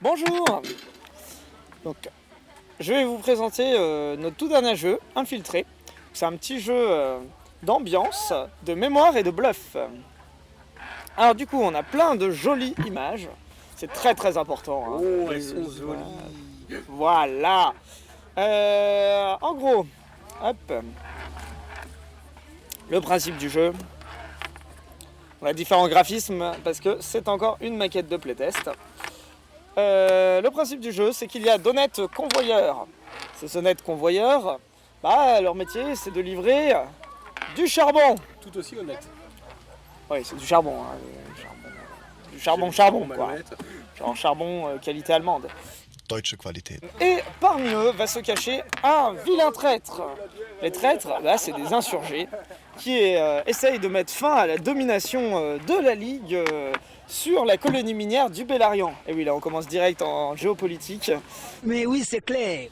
Bonjour. Donc, je vais vous présenter notre tout dernier jeu, Infiltré. C'est un petit jeu d'ambiance, de mémoire et de bluff. Alors du coup, on a plein de jolies images. C'est très très important. Hein. Oh, elles sont jolies. Voilà. En gros, hop. Le principe du jeu. On a différents graphismes parce que c'est encore une maquette de playtest. Le principe du jeu, c'est qu'il y a d'honnêtes convoyeurs. Ces honnêtes convoyeurs, leur métier, c'est de livrer du charbon. Tout aussi honnête. Oui, c'est du charbon. Hein, du charbon, quoi. Genre charbon qualité allemande. Deutsche Qualität. Et parmi eux va se cacher un vilain traître. Les traîtres, c'est des insurgés qui essayent de mettre fin à la domination de la Ligue sur la colonie minière du Bélarian. Et oui, là on commence direct en géopolitique. Mais oui, c'est clair.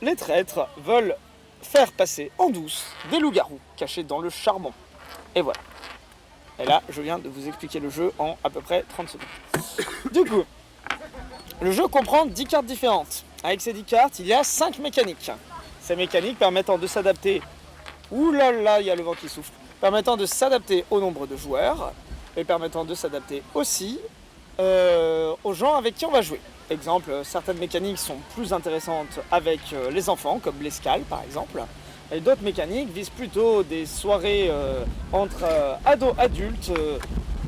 Les traîtres veulent faire passer en douce des loups-garous cachés dans le charbon. Et voilà. Et là, je viens de vous expliquer le jeu en à peu près 30 secondes. Du coup, le jeu comprend 10 cartes différentes. Avec ces 10 cartes, il y a 5 mécaniques. Ces mécaniques permettant de s'adapter... Ouh là là, il y a le vent qui souffle. Permettant de s'adapter au nombre de joueurs et permettant de s'adapter aussi aux gens avec qui on va jouer. Exemple, certaines mécaniques sont plus intéressantes avec les enfants, comme l'escale par exemple. Et d'autres mécaniques visent plutôt des soirées entre ados-adultes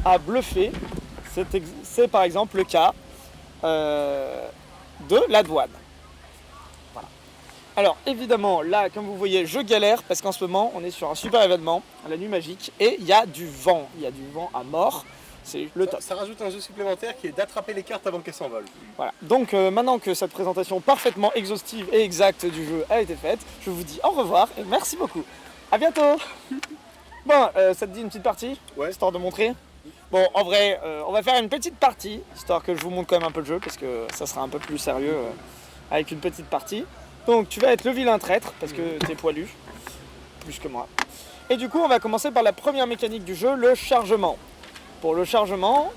à bluffer. C'est par exemple le cas de la douane. Voilà. Alors évidemment, là, comme vous voyez, je galère parce qu'en ce moment, on est sur un super événement, la nuit magique, et il y a du vent. Il y a du vent à mort. C'est le top. Ça rajoute un jeu supplémentaire qui est d'attraper les cartes avant qu'elles s'envolent. Voilà. Donc maintenant que cette présentation parfaitement exhaustive et exacte du jeu a été faite, je vous dis au revoir et merci beaucoup. À bientôt. Bon, ça te dit une petite partie? Ouais. Histoire de montrer. Bon, en vrai, on va faire une petite partie, histoire que je vous montre quand même un peu le jeu, parce que ça sera un peu plus sérieux avec une petite partie. Donc tu vas être le vilain traître, parce que t'es poilu, plus que moi. Et du coup, on va commencer par la première mécanique du jeu, le chargement. Pour le chargement,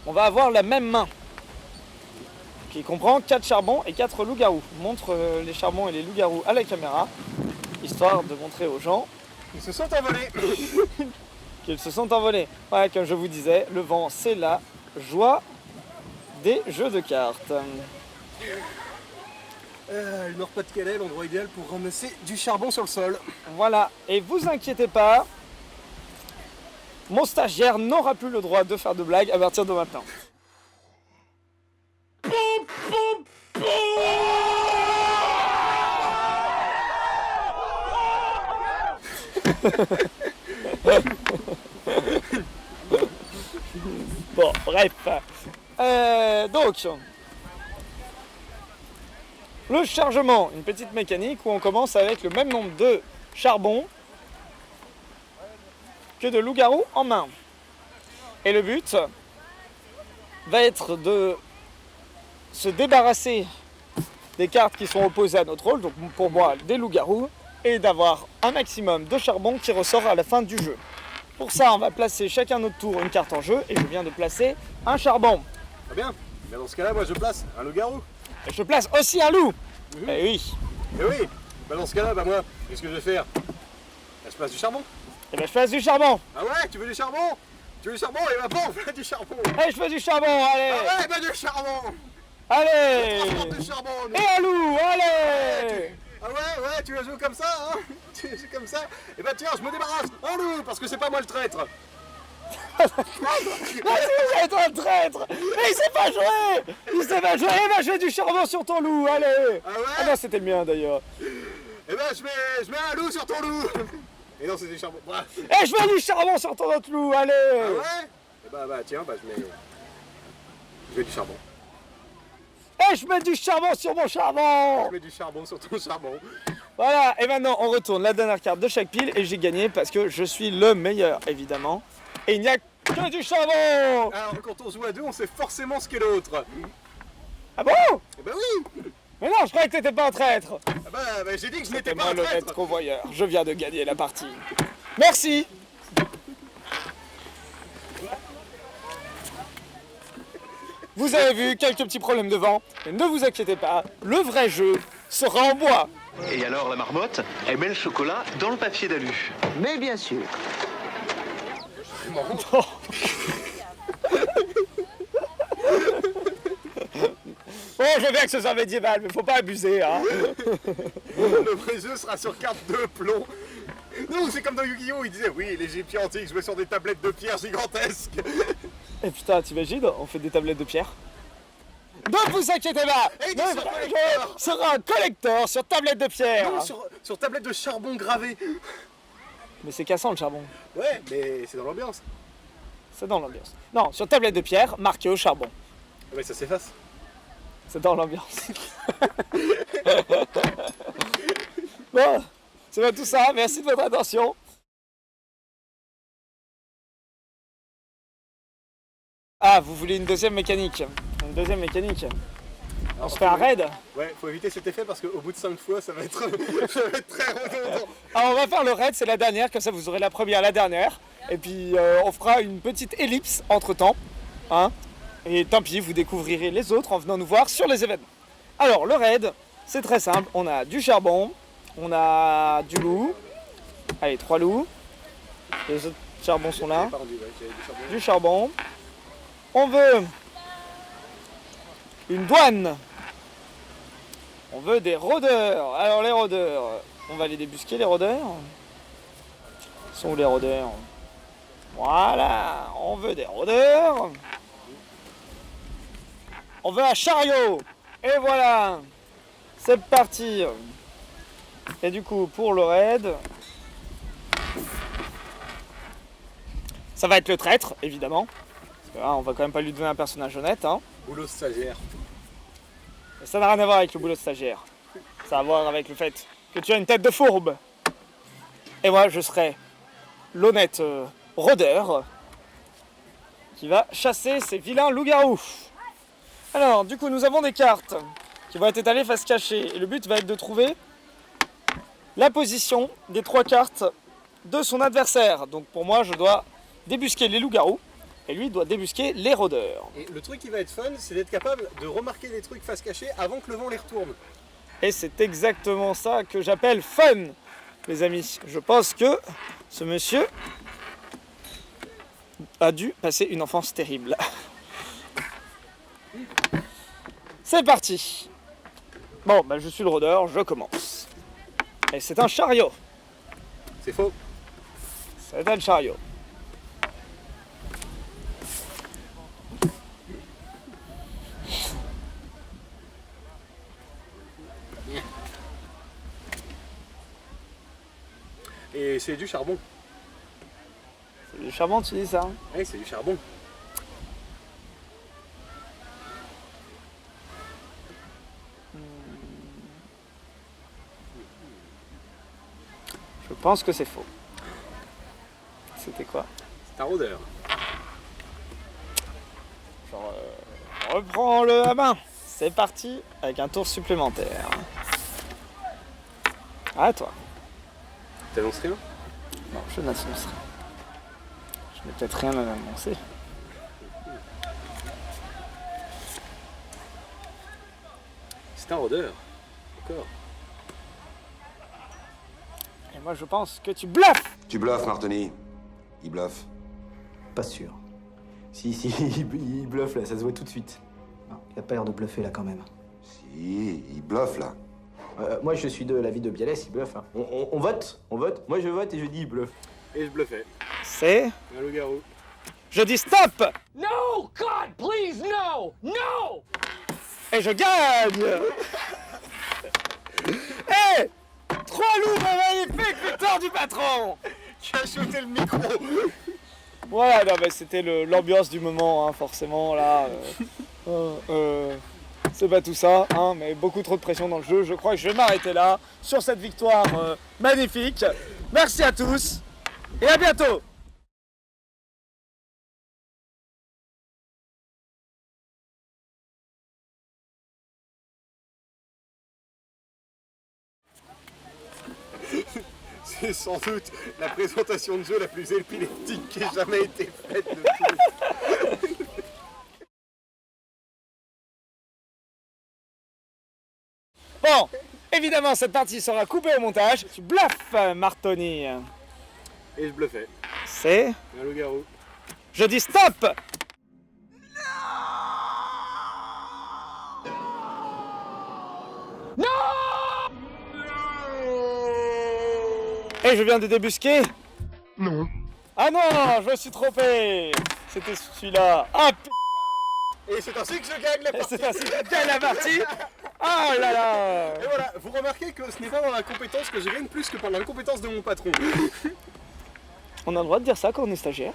on va avoir la même main, qui comprend 4 charbons et 4 loups-garous. Je montre les charbons et les loups-garous à la caméra, histoire de montrer aux gens Ils se sont envolés. qu'ils se sont envolés. Voilà, comme je vous disais, le vent, c'est la joie des jeux de cartes. Le Nord-Pas-de-Calais, l'endroit idéal pour ramasser du charbon sur le sol. Voilà, et vous inquiétez pas, mon stagiaire n'aura plus le droit de faire de blagues à partir de maintenant. Bon, bref. Donc, le chargement, une petite mécanique où on commence avec le même nombre de charbon que de loups-garous en main. Et le but va être de se débarrasser des cartes qui sont opposées à notre rôle, donc pour moi des loups-garous, et d'avoir un maximum de charbon qui ressort à la fin du jeu. Pour ça, on va placer chacun notre tour une carte en jeu, et je viens de placer un charbon. Très bien. Mais dans ce cas-là, moi je place un loup-garou. Et je place aussi un loup. Eh oui. Eh oui. Dans ce cas-là, moi, qu'est-ce que je vais faire? Je place du charbon. Et ben je place du charbon. Ah ouais, tu veux du charbon? Tu veux du charbon? Et bon, on fait du charbon. Eh, je fais du charbon, allez. Ah ouais, du charbon. Allez. Transporte du charbon. nous. Et un loup, allez. Ah ouais, tu vas jouer comme ça, hein? Tu joues comme ça? Et bah tiens, je me débarrasse un loup, parce que c'est pas moi le traître. Vas-y, vous êtes un traître. Mais il sait pas jouer. Il sait pas jouer. Eh ben je mets du charbon sur ton loup, allez. Ah ouais? Ah non, c'était le mien d'ailleurs. Et bah je mets un loup sur ton loup. Et non, c'est du charbon. Bref. Eh, je mets du charbon sur ton autre loup, allez. Ah ouais? Et bah tiens, je mets du charbon. Eh, je mets du charbon sur mon charbon. Je mets du charbon sur ton charbon. Voilà, et maintenant on retourne la dernière carte de chaque pile et j'ai gagné parce que je suis le meilleur, évidemment. Et il n'y a que du charbon. Alors quand on joue à deux, on sait forcément ce qu'est l'autre. Ah bon? Eh bah oui. Mais non, je croyais que t'étais pas un traître. Ah bah j'ai dit que je n'étais C'était pas moi un l'honnête traître. convoyeur. Je viens de gagner la partie. Merci. Vous avez vu quelques petits problèmes de vent, mais ne vous inquiétez pas, le vrai jeu sera en bois. Et alors la marmotte, elle met le chocolat dans le papier d'alu. Mais bien sûr. Bon, je veux bien que ce soit médiéval, mais faut pas abuser, hein. Le vrai jeu sera sur carte de plomb. Non, c'est comme dans Yu-Gi-Oh! Il disait oui, les Égyptiens antiques jouaient sur des tablettes de pierre gigantesques. Et putain, t'imagines, on fait des tablettes de pierre. Ne vous inquiétez pas, Et le des vrai collecteurs. jeu sera un collector sur tablette de pierre. Non, sur tablette de charbon gravé. Mais c'est cassant le charbon, Ouais, mais c'est dans l'ambiance. c'est dans l'ambiance. Non, sur tablette de pierre, marqué au charbon, Ouais, ça s'efface. c'est dans l'ambiance. Bon, c'est pas tout ça, merci de votre attention. Ah, vous voulez une deuxième mécanique? Une deuxième mécanique. On se fait un raid. Ouais, faut éviter cet effet parce qu'au bout de 5 fois, ça va être, ça va être très redondant. Alors on va faire le raid, c'est la dernière, comme ça vous aurez la première, la dernière. Et puis on fera une petite ellipse entre temps. Hein, et tant pis, vous découvrirez les autres en venant nous voir sur les événements. Alors le raid, c'est très simple. On a du charbon, on a du loup. Allez, 3 loups. Les autres charbons sont là. Pardon, ouais, j'avais du charbon. Du charbon. On veut une douane. On veut des rôdeurs. Alors les rôdeurs, on va les débusquer les rôdeurs. Ils sont où les rôdeurs? Voilà, on veut des rôdeurs. On veut un chariot. Et voilà, c'est parti. Et du coup, pour le raid, ça va être le traître, évidemment. Parce que là, on va quand même pas lui donner un personnage honnête. Hein. Boulot stagiaire. Et ça n'a rien à voir avec le boulot de stagiaire. Ça a à voir avec le fait que tu as une tête de fourbe. Et moi, je serai l'honnête rôdeur qui va chasser ces vilains loups-garous. Alors, du coup, nous avons des cartes qui vont être étalées face cachée. Et le but va être de trouver la position des 3 cartes de son adversaire. Donc pour moi, je dois débusquer les loups-garous et lui doit débusquer les rôdeurs. Et le truc qui va être fun, c'est d'être capable de remarquer les trucs face cachée avant que le vent les retourne. Et c'est exactement ça que j'appelle fun, les amis. Je pense que ce monsieur a dû passer une enfance terrible. C'est parti. Bon, bah, je suis le rôdeur, je commence. Et c'est un chariot. C'est faux. C'est un chariot. Et c'est du charbon. C'est du charbon, tu dis ça? Oui, c'est du charbon. Je pense que c'est faux. C'était quoi? C'est un rôdeur. Genre, reprends-le à main. C'est parti avec un tour supplémentaire. À toi. T'annonces rien? Non, je n'annonce rien. Je n'ai peut-être rien à annoncer. C'est un rôdeur. D'accord. Et moi, je pense que tu bluffes. Tu bluffes, Martoni. Il bluffe. Pas sûr. Si, il bluffe là, ça se voit tout de suite. Non, il a pas l'air de bluffer là quand même. Si, il bluffe, là. Moi je suis de l'avis de Bialès, il bluffe. Hein. On vote, moi je vote et je dis il bluffe. Et je bluffais. C'est... Un loup-garou. Je dis stop. No, God, please, no, no! Et je gagne. Hé 3 loups magnifiques, victoire du patron. Qui a shooté le micro. Voilà, non, mais c'était l'ambiance du moment, hein, forcément, là. C'est pas tout ça, hein, mais beaucoup trop de pression dans le jeu. Je crois que je vais m'arrêter là, sur cette victoire magnifique. Merci à tous, et à bientôt. C'est sans doute la présentation de jeu la plus épileptique qui ait jamais été faite de tout. évidemment, cette partie sera coupée au montage. Tu bluffes, Martoni. Et je bluffais. C'est... Un loup-garou. Je dis stop. Et je viens de débusquer. Non. Ah non, je me suis trompé. C'était celui-là. Ah Et c'est ainsi que je gagne la partie. c'est ainsi que je gagne la partie. Oh là là. Et voilà, vous remarquez que ce n'est pas par la compétence que je gagne plus que par l'incompétence de mon patron. On a le droit de dire ça quand on est stagiaire.